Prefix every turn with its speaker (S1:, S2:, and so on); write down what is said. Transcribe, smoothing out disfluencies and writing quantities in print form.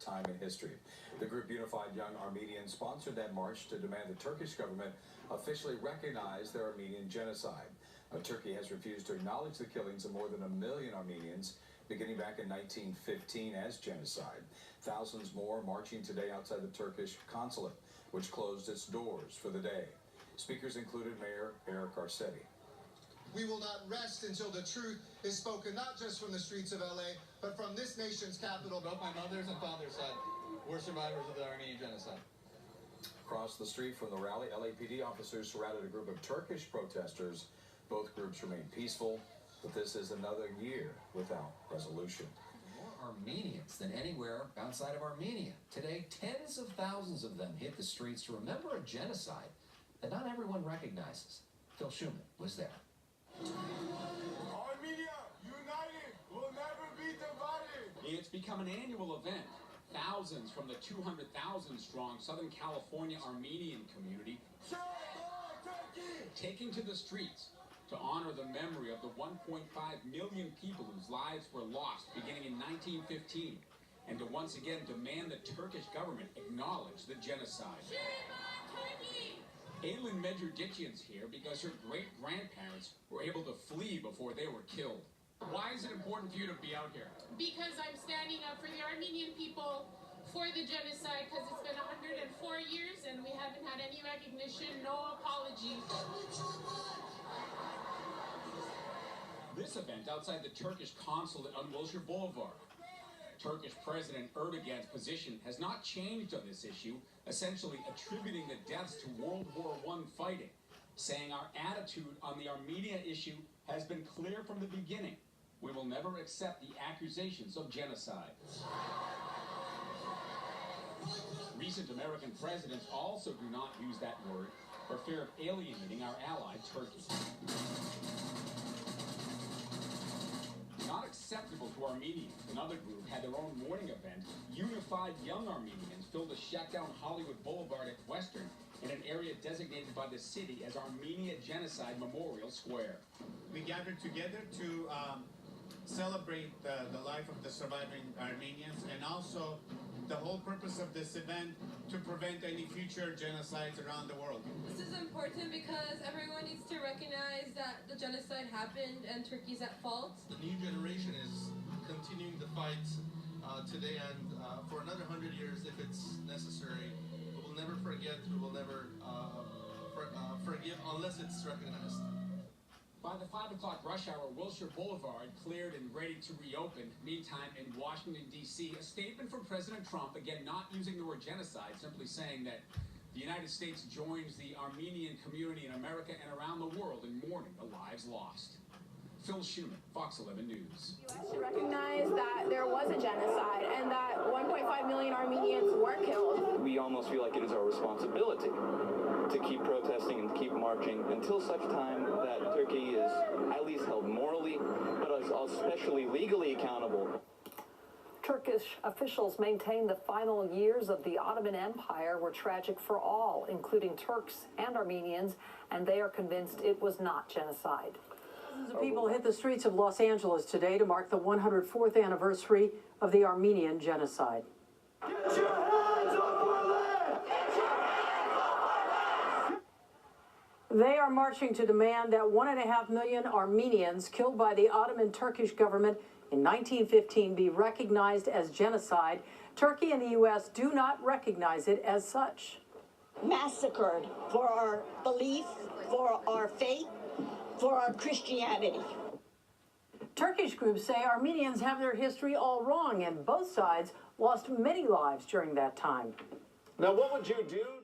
S1: time in history. The group Unified Young Armenians sponsored that march to demand the Turkish government officially recognize their Armenian genocide. Turkey has refused to acknowledge the killings of more than 1 million Armenians beginning back in 1915 as genocide. Thousands more marching today outside the Turkish consulate, which closed its doors for the day. Speakers included Mayor Eric Garcetti.
S2: We will not rest until the truth is spoken, not just from the streets of LA, but from this nation's capital.
S3: Both my mother's and father's side were survivors of the Armenian Genocide.
S1: Across the street from the rally, LAPD officers surrounded a group of Turkish protesters. Both groups remain peaceful, but this is another year without resolution.
S4: More Armenians than anywhere outside of Armenia. Today, tens of thousands of them hit the streets to remember a genocide that not everyone recognizes. Phil Schumann was there.
S5: Armenia, united, will never be divided.
S6: It's become an annual event. Thousands from the 200,000 strong Southern California Armenian community taking to the streets to honor the memory of the 1.5 million people whose lives were lost beginning in 1915, and to once again demand the Turkish government acknowledge the genocide. Aylin Medjugorjyan's here because her great-grandparents were able to flee before they were killed. Why is it important for you to be out here?
S7: Because I'm standing up for the Armenian people, for the genocide, because it's been 104 years and we haven't had any recognition, no apology.
S6: This event outside the Turkish consulate on Wilshire Boulevard. Turkish President Erdogan's position has not changed on this issue, essentially attributing the deaths to World War I fighting, saying our attitude on the Armenia issue has been clear from the beginning. We will never accept the accusations of genocide. Recent American presidents also do not use that word for fear of alienating our ally, Turkey. Not acceptable to Armenians, another group had their own morning event. Unified Young Armenians filled a shutdown Hollywood Boulevard at Western in an area designated by the city as Armenia Genocide Memorial Square.
S8: We gathered together to celebrate the life of the surviving Armenians, and also the whole purpose of this event to prevent any future genocides around the world.
S9: This is important because everyone needs to recognize that the genocide happened and Turkey's at fault.
S10: The new generation is continuing the fight today and for another 100 years if it's necessary. We will never forget, we will never forgive unless it's recognized.
S6: By the 5 o'clock rush hour, Wilshire Boulevard cleared and ready to reopen. Meantime, in Washington, D.C., a statement from President Trump, again not using the word genocide, simply saying that the United States joins the Armenian community in America and around the world in mourning the lives lost. Phil Schumann, Fox 11 News.
S11: The U.S. should recognize that there was a genocide and that 1.5 million Armenians were killed.
S12: We almost feel like it is our responsibility to keep protesting and keep marching until such time that Turkey is at least held morally, but especially legally accountable.
S13: Turkish officials maintain the final years of the Ottoman Empire were tragic for all, including Turks and Armenians, and they are convinced it was not genocide.
S14: Thousands of people hit the streets of Los Angeles today to mark the 104th anniversary of the Armenian Genocide.
S5: Get your hands off our land! Get your hands off our land!
S14: They are marching to demand that 1.5 million Armenians killed by the Ottoman Turkish government in 1915 be recognized as genocide. Turkey and the U.S. do not recognize it as such.
S15: Massacred for our belief, for our faith, for our Christianity.
S14: Turkish groups say Armenians have their history all wrong, and both sides lost many lives during that time.
S5: Now, what would you do?